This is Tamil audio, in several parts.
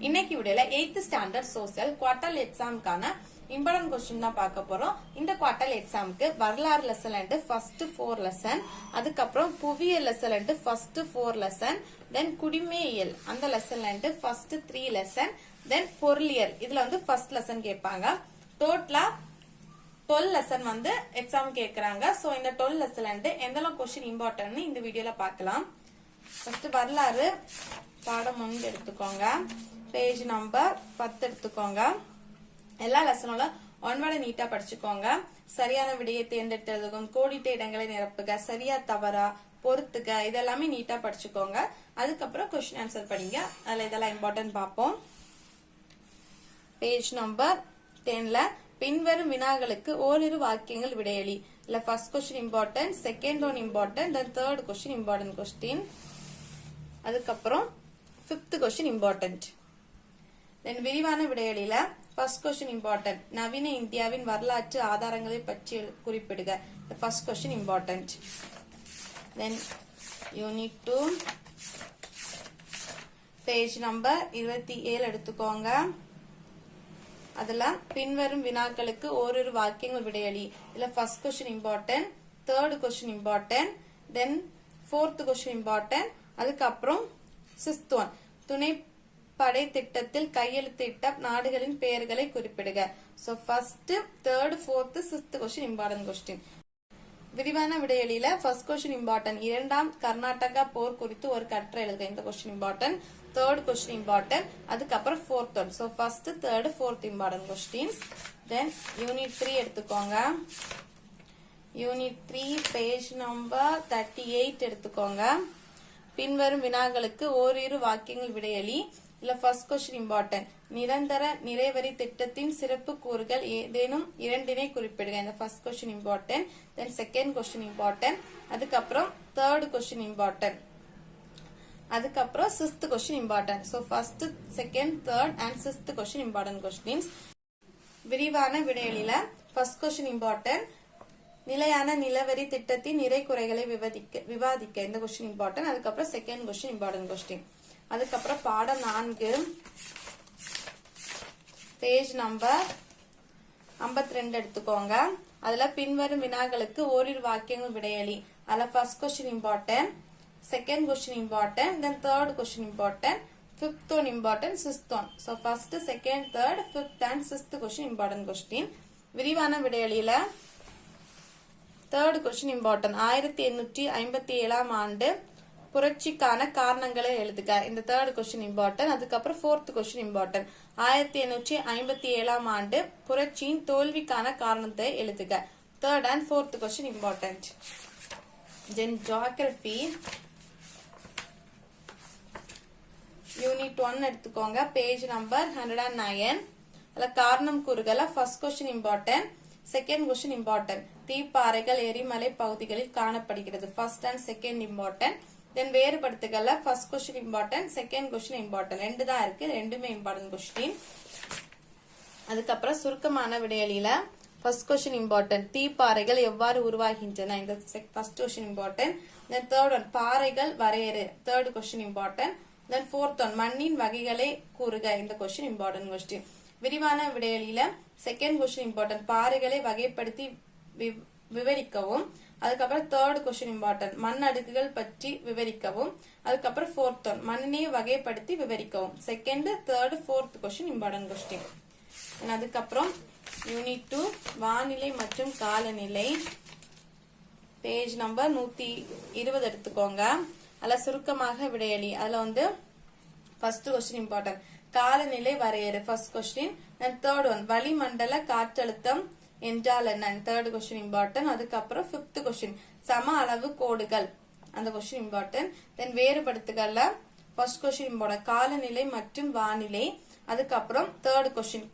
இன்னைக்கு வீடியோல 8th ஸ்டாண்டர்ட் சோசியல் குவார்டர் எக்ஸாமுக்கான இம்பார்ட்டன்ட் கொஸ்டின் தான் பார்க்க போறோம். இந்த குவார்டர் எக்ஸாமுக்கு வரலாறு லெசன் ஃபர்ஸ்ட் 4 லெசன், அதுக்கப்புறம் புவியியல் லெசன் ஃபர்ஸ்ட் 4 லெசன், தென் குடிமையியல் அந்த லெசன் ஃபர்ஸ்ட் 3 லெசன், தென் பொருளியல் இதுல ஃபர்ஸ்ட் லெசன் கேட்பாங்க. டோட்டலா 12 லெசன் எக்ஸாம் கேக்குறாங்க. சோ இந்த 12 லெசன் எந்தெல்லாம் கொஸ்டின் இம்பார்ட்டன்ட் இந்த வீடியோல பார்க்கலாம். ஃபர்ஸ்ட் வரலாறு பாடம் 1 எடுத்துக்கோங்க. பேஜ் நம்பர் 10 எடுத்துக்கோங்க. எல்லா லெசனோட ஒன்வர்டை நீட்டா படிச்சுக்கோங்க. சரியான விடையை தேர்ந்தெடுத்து எழுதும், கோடிட்ட இடங்களை நிரப்புக, சரியா தவறா பொறுத்துக, இதெல்லாமே நீட்டா படிச்சுக்கோங்க. அதுக்கப்புறம் கொஸ்டின் ஆன்சர் படிங்க. அதுல இதெல்லாம் இம்பார்ட்டன்ட் பார்ப்போம். பேஜ் நம்பர் 10ல பின்வரும் வினாக்களுக்கு ஓரிரு வாக்கியங்கள் விடையளி. இல்ல first question important, second one important, then third question important question, அதுக்கப்புறம் 5th கொஸ்டின் இம்பார்ட்டன்ட். தென் விரிவான விடையளில ஃபர்ஸ்ட் கொஸ்டின் இம்பார்ட்டன்ட், நவீன இந்தியாவின் வரலாற்று ஆதாரங்களை பற்றி குறிப்பிடுக. First question important. Then unit 2 page number 27 எடுத்துக்கோங்க. அதுல பின்வரும் வினாக்களுக்கு ஓரிரு வாக்கியங்கள் விடையளி. இதுல first question important, third question important, then 4th question important, அதுக்கப்புறம் 6th ஒன், துணைப்படை திட்டத்தில் கையெழுத்திட்ட நாடுகளின் பெயர்களை குறிப்பிடுக. So first, third, 4th, 6th question important question. விரிவான விடையளில ஃபர்ஸ்ட் கொஸ்டின் இம்பார்ட்டன்ட், இரண்டாம் கர்நாடகா போர் குறித்து ஒரு கட்டுரை எழுதுக. இந்த question important. Third question important, அதுக்கப்புறம் 4th one. So first, third, 4th important questions. தென் யூனிட் 3 எடுத்துக்கோங்க. யூனிட் 3 பேஜ் நம்பர் 38 எடுத்துக்கோங்க. பின்வரும் வினாக்களுக்கு ஓரிரு வாக்கியங்கள் விடையளி. இல்ல ஃபர்ஸ்ட் கொஸ்டின் இம்பார்ட்டன்ட், நிரந்தர நிறைவரி திட்டத்தின் சிறப்பு கூறுகள் ஏதேனும் இரண்டினை குறிப்பிடுக. இந்த first question important. Then second question important, அதுக்கப்புறம் தேர்ட் கொஸ்டின் இம்பார்ட்டன்ட், அதுக்கப்புறம் 6th question important. So first, second, third and 6th question important questions. விரிவான விடையளில ஃபர்ஸ்ட் கொஸ்டின் இம்பார்ட்டன்ட், நிலையான நிலவரி திட்டத்தின் நிறை குறைகளை விவாதிக்க. இந்த கொஸ்டின் இம்பார்ட்டன்ட். அதுக்கப்புறம் செகண்ட் கொஸ்டின் இம்பார்ட்டன்ட் கொஸ்டின். அதுக்கப்புறம் பாடம் 4 பேஜ் நம்பர் 52 எடுத்துக்கோங்க. அதுல பின்வரும் வினாக்களுக்கு ஓரிரு வாக்கியங்கள் விடையளி. அதுல first question important, second question important, then third question important, 5th one important, 6th one. So first, second, third, 5th and 6th question important question. விரிவான விடையளில தேர்ட் கொஸ்டின் இம்பார்ட்டன்ட், 1857 ஆண்டு புரட்சிக்கான காரணங்களை எழுதுக. இந்த தேர்ட் கொஸ்டின் இம்பார்ட்டன்ட். அதுக்கப்புறம் 4th கொஸ்டின் இம்பார்ட்டன்ட், 1857 ஆண்டு புரட்சியின் தோல்விக்கான காரணத்தை எழுதுக. Third and 4th question important. Then geography unit 1 எடுத்துக்கோங்க. Page number 109. அதுல காரணம் கூறுகள first question important, second question important, தீப்பாறைகள் எரிமலை பகுதிகளில் காணப்படுகிறது. First and second important. Then வேறுபடுத்துகள்ல first question important, second question important. ரெண்டு தான் இருக்கு, ரெண்டுமே இம்பார்ட்டன்ட் கொஸ்டின். அதுக்கப்புறம் சுருக்கமான விடையளில ஃபர்ஸ்ட் கொஸ்டின் இம்பார்ட்டன்ட், தீப்பாறைகள் எவ்வாறு உருவாகின்றன. இந்த first question important. Then third one, பாறைகள் வரையறு. Third question important. Then 4th one, மண்ணின் வகைகளை கூறுக. இந்த கொஸ்டின் இம்பார்ட்டன்ட் கொஸ்டின். விரிவான விடையளில செகண்ட் கொஸ்டின் இம்பார்ட்டன்ட், பாறைகளை வகைப்படுத்தி விவரிக்கவும். அதுக்கப்புறம் தேர்ட் கொஸ்டின் இம்பார்ட்டன்ட், மண் அடுக்குகள் பற்றி விவரிக்கவும். அதுக்கப்புறம் 4th ஒன், மண்ணினை வகைப்படுத்தி விவரிக்கவும். Second, third, 4th question important question. அதுக்கப்புறம் யூனிட் 2 வானிலை மற்றும் காலநிலை பேஜ் நம்பர் 120 எடுத்துக்கோங்க. அதுல சுருக்கமாக விடையளி. அதுல ஃபர்ஸ்ட் கொஸ்டின் இம்பார்ட்டன்ட், காலநிலை வரையறு. First question. தேர்ட் ஒன், வளிமண்டல காற்றழுத்தம் என்றால் என்ன. Third question important. அதுக்கப்புறம் 5th கொஸ்டின், சம அளவு கோடுகள். அந்த கொஸ்டின் இம்பார்ட்டன்ட். தென் வேறுபடுத்துகள்ல ஃபர்ஸ்ட் கொஸ்டின் இம்பார்ட்டன்ட், காலநிலை மற்றும் வானிலை. அதுக்கப்புறம் தேர்ட் கொஸ்டின்,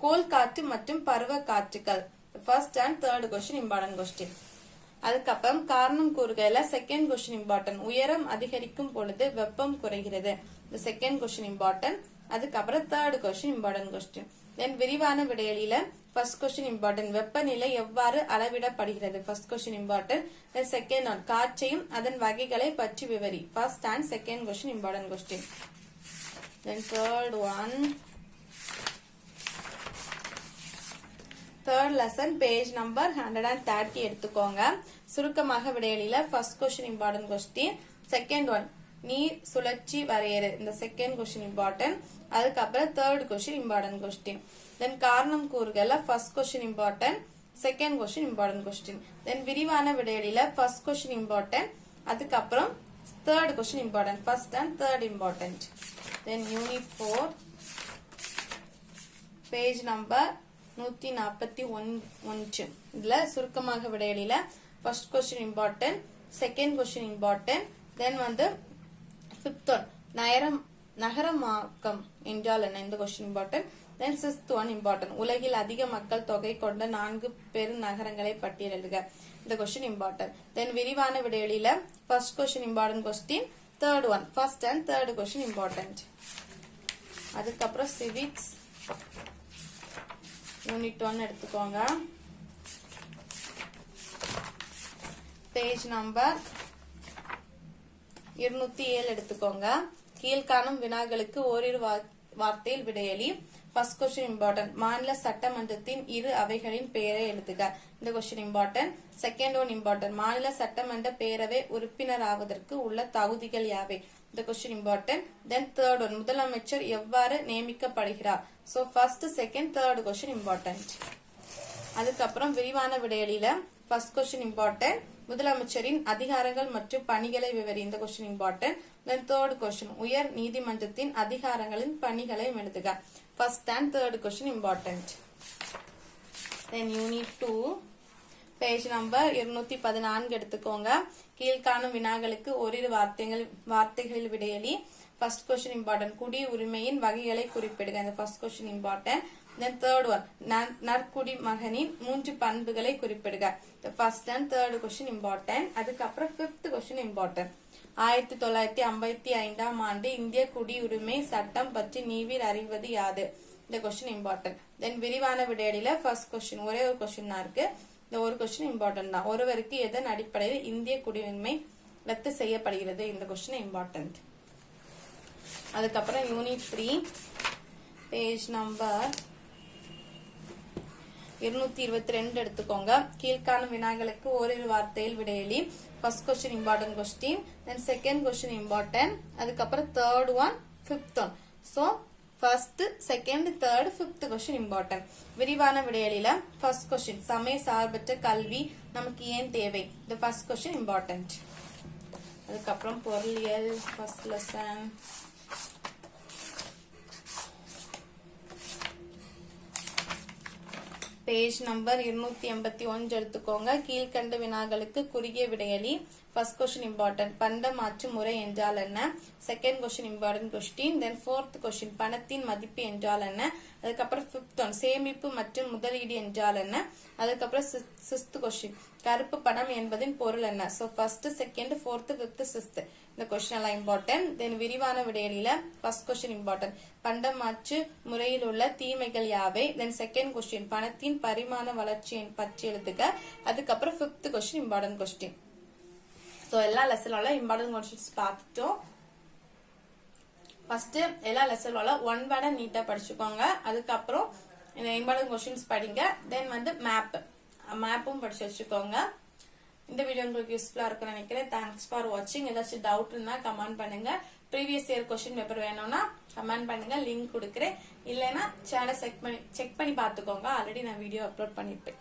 கோள் காற்று மற்றும் பருவ காற்றுகள். First and third question important question. அதுக்கப்புறம் காரணம் கூறுகையில செகண்ட் கொஸ்டின் இம்பார்ட்டன்ட், உயரம் அதிகரிக்கும் பொழுது வெப்பம் குறைகிறது. இந்த செகண்ட் கொஸ்டின் இம்பார்ட்டன்ட். அதுக்கப்புறம் third question important question. Then விரிவான விடையளில ஃபர்ஸ்ட் கொஸ்டின் இம்பார்ட்டன்ட், வெப்பநிலை எவ்வாறு அளவிடப்படுகிறது. First question important. Then second one, காற்றையும் அதன் வகைகளை பற்றி விவரி. First and second question important question. Then third one, third lesson page number 130 எடுத்துக்கோங்க. சுருக்கமாக விடையலில first question important question, second one நீர் சுழற்சி வரையறு, இந்த second question important, அதுக்கப்புறம் third question important question. Then காரணம் கூறுகல first question important, second question important question. Then விரிவான விடையலில first question important, அதுக்கப்புறம் third question important, first and third important. Then unit 4 page number 141. இதுல சுருக்கமாக விடையலில first question important, second question important, then வந்து fifth one நகரமாக்கம் என்றால் என்ன, இந்த question important. Then sixth one important, உலகில் அதிக மக்கள் தொகை கொண்ட 4 பெருநகரங்களை பட்டியலிடுக, இந்த question important. Then விரிவான விடையலில first question important question, third one first and third question important. அதுக்கப்புறம் civics unit 1 எடுத்துக்கோங்க. பேஜ் நம்பர் 207 எடுத்துக்கோங்க. கீழ்காணும் வினாக்களுக்கு ஓரிரு வார்த்தையில் விடையளி. ஃபர்ஸ்ட் क्वेश्चन இம்பார்ட்டன்ட், மாநில சட்டமன்றத்தின் இரு அவைகளின் பெயரை எழுதுக, இந்த question important. Second one important, மாநில சட்டமன்ற பேரவை உறுப்பினர் ஆவதற்கு உள்ள தகுதிகள் யாவை, இந்த question important. Then third one, முதலமைச்சர் எவ்வாறு நியமிக்கப்படுகிறார். So first second third question important. அதுக்கப்புறம் விரிவான விடையளில ஃபர்ஸ்ட் क्वेश्चन இம்பார்ட்டன்ட், முதலமைச்சரின் அதிகாரங்கள் மற்றும் பணிகளை விவரி, இந்த question important. Then third question, உயர் நீதிமன்றத்தின் அதிகாரங்களின் பணிகளை எழுதுக, first and third question important. Then unit 2 page number 214 எடுத்துக்கோங்க. கீழ்காணும் வினாக்களுக்கு ஓரிரு வார்த்தைகளில் விடையளி. ஃபர்ஸ்ட் क्वेश्चन இம்பார்ட்டன்ட், குடி உரிமையின் வகைகளை குறிப்பிடுக, இந்த first question important. Then third one, நற்குடி மகனின் 3 பண்புகளை குறிப்பிடுக, the first and third question important. அதுக்கப்புறம் fifth question important. 1955 ஆண்டு இந்திய குடியுரிமை சட்டம் பற்றி நீவில் அறிவது யாது, இந்த question important. Then விரிவான விடையளில first question ஒரே ஒரு question தான் இருக்கு, இந்த ஒரு question important தான். ஒருவருக்கு எதன் அடிப்படையில் இந்திய குடியுரிமை ரத்து செய்யப்படுகிறது, இந்த question important. அதுக்கப்புறம் யூனிட் 3 பேஜ் நம்பர் 222 எடுத்துக்கோங்க. கீழ்காணும் வினாக்களுக்கு ஓரிரு வார்த்தையில் விடையளி. First question important question, then second question important, அதுக்கப்புறம் third one fifth one. So first second third fifth question important. விரிவான விடையளில ஃபர்ஸ்ட் क्वेश्चन, சமய சார்பற்ற கல்வி நமக்கு ஏன் தேவை, இந்த ஃபர்ஸ்ட் क्वेश्चन இம்பார்ட்டன்ட். அதுக்கப்புறம் பொருளியல் ஃபர்ஸ்ட் லெசன் பேஜ் நம்பர் 281 எடுத்துக்கோங்க. கீழ்கண்ட வினாக்களுக்கு குறுகிய விடையளி. ஃபர்ஸ்ட் क्वेश्चन இம்பார்ட்டன்ட், பண்ட மாற்று முறை என்றால் என்ன, செகண்ட் क्वेश्चन இம்பார்ட்டன்ட் क्वेश्चन. தென் ஃபோர்த் क्वेश्चन, பணத்தின் மதிப்பு என்றால் என்ன, அதுக்கப்புறம் ஃபிஃப்த் ஒன், சேமிப்பு மற்றும் முதலீடு என்றால் என்ன, அதுக்கப்புறம் சிக்ஸ்த் क्वेश्चन, கருப்பு பணம் என்பதின் பொருள் என்ன. So first second fourth fifth sixth, இந்த क्वेश्चन எல்லாம் இம்பார்ட்டன்ட். தென் விரிவான விடையளில ஃபர்ஸ்ட் क्वेश्चन இம்பார்ட்டன்ட், பண்ட மாற்று முறையில் உள்ள தீமைகள் யாவை. தென் செகண்ட் क्वेश्चन, பணத்தின் பரிமாண வளர்ச்சி பற்றி எழுதுக, அதுக்கப்புறம் fifth question important question. So எல்லா லெசன்ல இம்பார்ட்டன்ட் क्वेश्चंस பார்த்துட்டோம். ஃபர்ஸ்ட் எல்லா லெசன்ல ஒன் வேர்ட நீட்டா படிச்சுக்கோங்க. அதுக்கப்புறம் இந்த இம்பார்ட்டன்ட் क्वेश्चंस படிங்க. தென் வந்து மேப்பும் படிச்சு வச்சுக்கோங்க. இந்த வீடியோ உங்களுக்கு யூஸ்ஃபுல்லா இருக்கும்னு நினைக்கிறேன். தேங்க்ஸ் ஃபார் வாட்சிங். ஏதாச்சும் டவுட் இருந்தா கமெண்ட் பண்ணுங்க. ப்ரீவியஸ் இயர் क्वेश्चन பேப்பர் வேணும்னா கமெண்ட் பண்ணுங்க, லிங்க் கொடுக்குறேன். இல்லைன்னா சேனலை செக் பண்ணி பாத்துக்கோங்க. ஆல்ரெடி நான் வீடியோ அப்லோட் பண்ணிருப்பேன்.